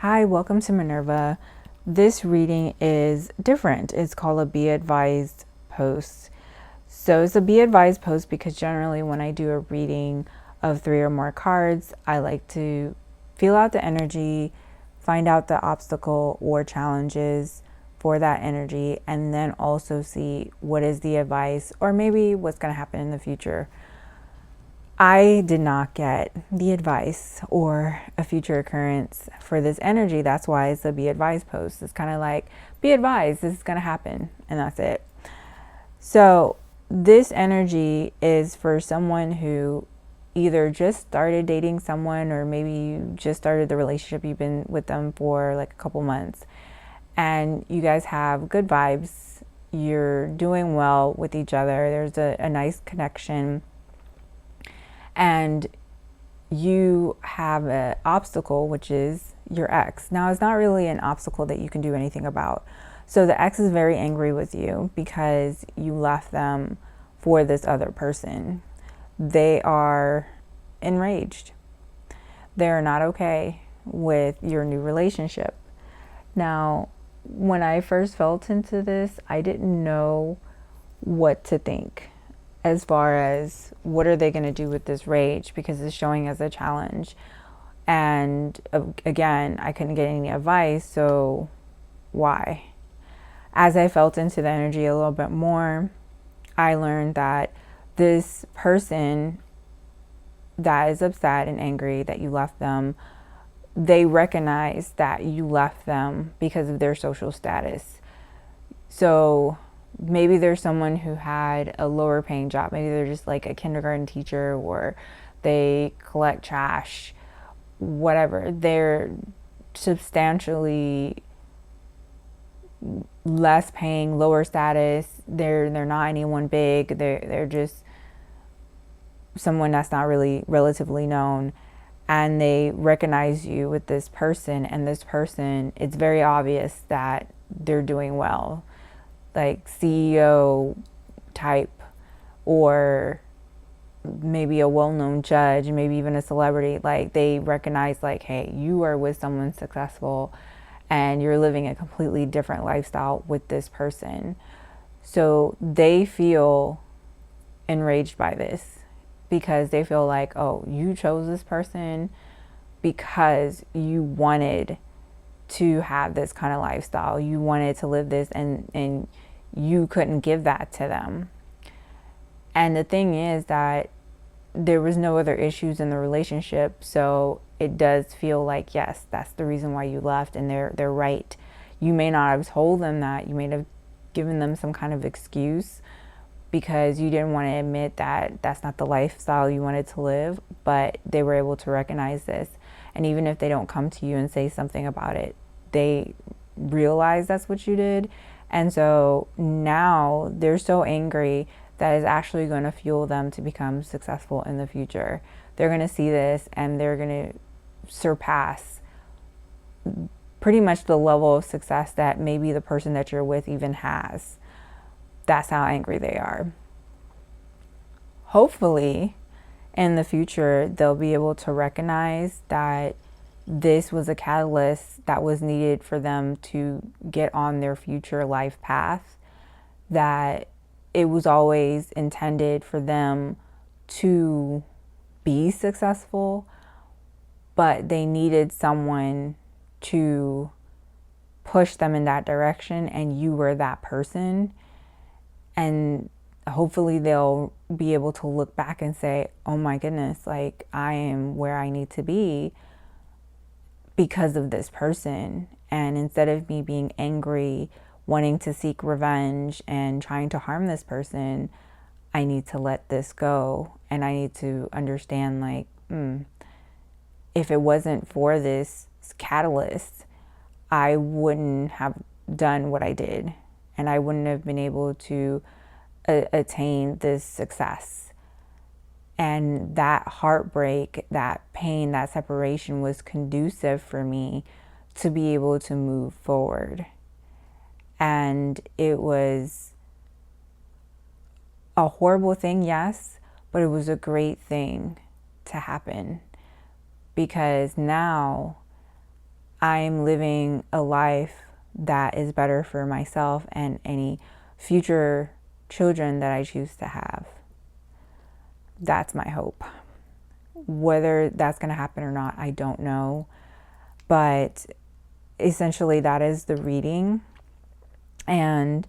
Hi, welcome to Minerva. This reading is different. It's called a Be Advised post. So it's a Be Advised post because generally when I do a reading of 3 or more cards, I like to feel out the energy, find out the obstacle or challenges for that energy, and then also see what is the advice or maybe what's going to happen in the future. I did not get the advice or a future occurrence for this energy. That's why it's a Be Advised post. It's kind of like, be advised, this is going to happen, and that's it. So, this energy is for someone who either just started dating someone or maybe you just started the relationship, you've been with them for like a couple months, and you guys have good vibes. You're doing well with each other. There's a nice connection. And you have an obstacle, which is your ex. Now, it's not really an obstacle that you can do anything about. So the ex is very angry with you because you left them for this other person. They are enraged. They're not okay with your new relationship. Now, when I first felt into this, I didn't know what to think as far as what are they going to do with this rage, because it's showing as a challenge. And again, I couldn't get any advice, so why? As I felt into the energy a little bit more, I learned that this person that is upset and angry that you left them, they recognize that you left them because of their social status. So maybe there's someone who had a lower paying job. Maybe they're just like a kindergarten teacher, or they collect trash, whatever. They're substantially less paying, lower status. They're not anyone big. They're just someone that's not really relatively known, and they recognize you with this person, and this person, it's very obvious that they're doing well, like CEO type, or maybe a well-known judge, maybe even a celebrity. Like, they recognize, like, hey, you are with someone successful and you're living a completely different lifestyle with this person. So they feel enraged by this because they feel like, oh, you chose this person because you wanted to have this kind of lifestyle. You wanted to live this, and you couldn't give that to them. And the thing is that there was no other issues in the relationship, so it does feel like, yes, that's the reason why you left, and they're right. You may not have told them that. You may have given them some kind of excuse because you didn't want to admit that that's not the lifestyle you wanted to live, but they were able to recognize this. And even if they don't come to you and say something about it, they realize that's what you did. And so now they're so angry that is actually going to fuel them to become successful in the future. They're going to see this and they're going to surpass pretty much the level of success that maybe the person that you're with even has. That's how angry they are. Hopefully, in the future, they'll be able to recognize that this was a catalyst that was needed for them to get on their future life path, that it was always intended for them to be successful, but they needed someone to push them in that direction, and you were that person. And hopefully they'll be able to look back and say, oh my goodness, like, I am where I need to be because of this person. And instead of me being angry, wanting to seek revenge and trying to harm this person, I need to let this go. And I need to understand, like, if it wasn't for this catalyst, I wouldn't have done what I did, and I wouldn't have been able to attain this success. And that heartbreak, that pain, that separation was conducive for me to be able to move forward. And it was a horrible thing, yes, but it was a great thing to happen, because now I'm living a life that is better for myself and any future children that I choose to have. That's my hope. Whether that's going to happen or not, I don't know. But essentially, that is the reading. And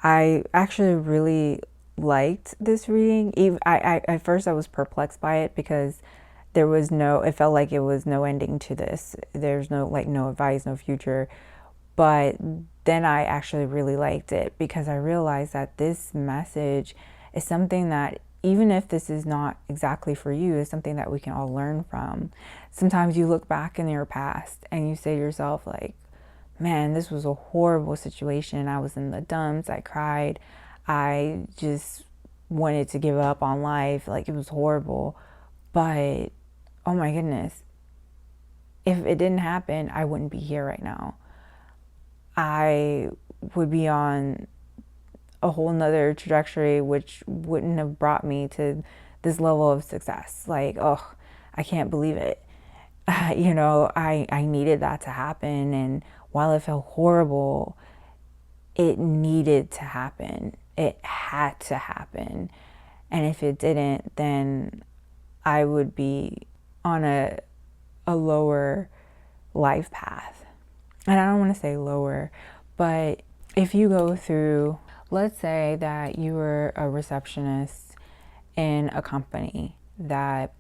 I actually really liked this reading. At first I was perplexed by it because it felt like it was no ending to this. There's no advice, no future. But then I actually really liked it because I realized that this message is something that, even if this is not exactly for you, is something that we can all learn from. Sometimes you look back in your past and you say to yourself, like, man, this was a horrible situation. I was in the dumps. I cried. I just wanted to give up on life. Like, it was horrible. But, oh my goodness, if it didn't happen, I wouldn't be here right now. I would be on a whole nother trajectory, which wouldn't have brought me to this level of success. Like, oh, I can't believe it. I needed that to happen. And while it felt horrible, it needed to happen. It had to happen. And if it didn't, then I would be on a lower life path. And I don't want to say lower, but if you go through, let's say that you were a receptionist in a company that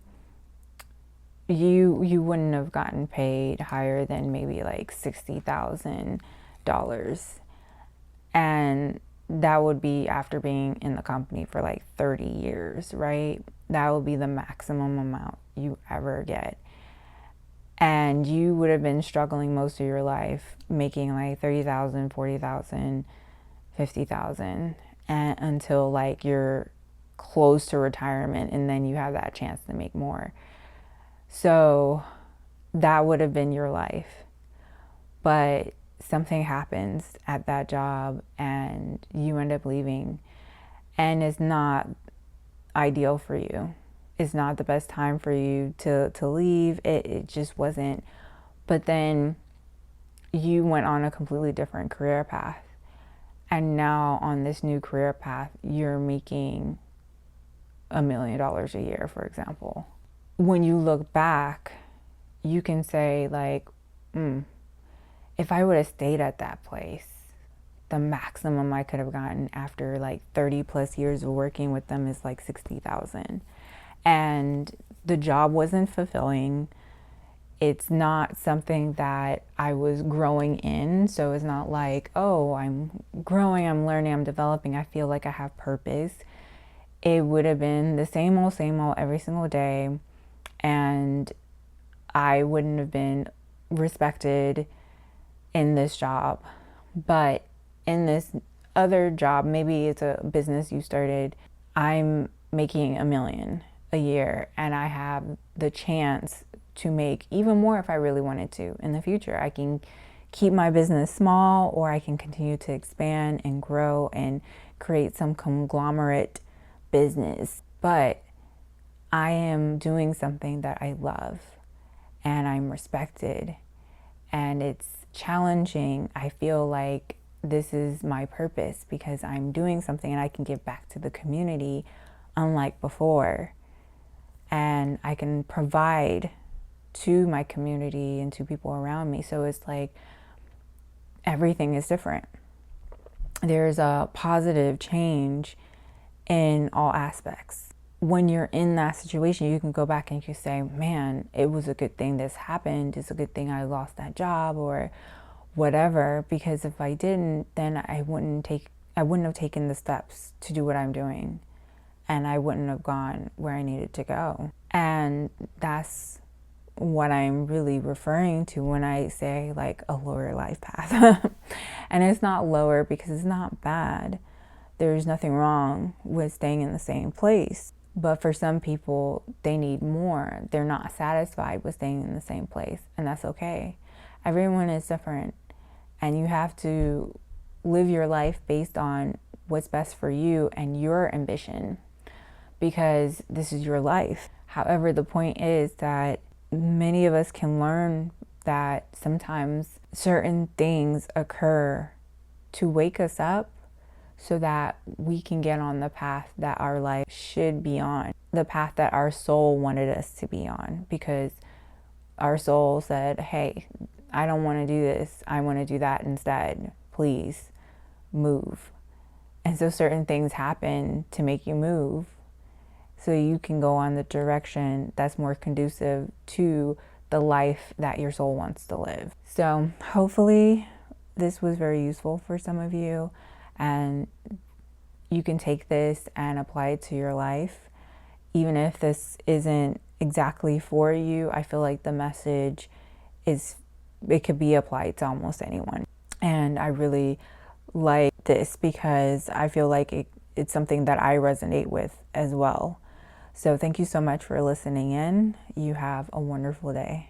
you wouldn't have gotten paid higher than maybe like $60,000. And that would be after being in the company for like 30 years, right? That would be the maximum amount you ever get. And you would have been struggling most of your life making like 30,000, 40,000, 50,000, and until like you're close to retirement, and then you have that chance to make more. So that would have been your life. But something happens at that job and you end up leaving, and it's not ideal for you. It's not the best time for you to leave. It just wasn't. But then you went on a completely different career path. And now on this new career path, you're making $1 million a year, for example. When you look back, you can say like, if I would have stayed at that place, the maximum I could have gotten after like 30 plus years of working with them is like 60,000. And the job wasn't fulfilling. It's not something that I was growing in. So it's not like, oh, I'm growing, I'm learning, I'm developing. I feel like I have purpose. It would have been the same old every single day. And I wouldn't have been respected in this job. But in this other job, maybe it's a business you started, I'm making $1 million a year, and I have the chance to make even more if I really wanted to in the future. I can keep my business small, or I can continue to expand and grow and create some conglomerate business. But I am doing something that I love, and I'm respected, and it's challenging. I feel like this is my purpose because I'm doing something and I can give back to the community unlike before. And I can provide to my community and to people around me. So it's like everything is different. There's a positive change in all aspects. When you're in that situation, you can go back and you can say, man, it was a good thing this happened. It's a good thing I lost that job or whatever, because if I didn't, then I wouldn't have taken the steps to do what I'm doing. And I wouldn't have gone where I needed to go. And that's what I'm really referring to when I say like a lower life path. And it's not lower because it's not bad. There's nothing wrong with staying in the same place. But for some people, they need more. They're not satisfied with staying in the same place. And that's okay. Everyone is different. And you have to live your life based on what's best for you and your ambition, because this is your life. However, the point is that many of us can learn that sometimes certain things occur to wake us up so that we can get on the path that our life should be on, the path that our soul wanted us to be on, because our soul said, hey, I don't want to do this. I want to do that instead. Please move. And so certain things happen to make you move so you can go on the direction that's more conducive to the life that your soul wants to live. So hopefully this was very useful for some of you, and you can take this and apply it to your life. Even if this isn't exactly for you, I feel like the message it could be applied to almost anyone. And I really like this because I feel like it's something that I resonate with as well. So thank you so much for listening in. You have a wonderful day.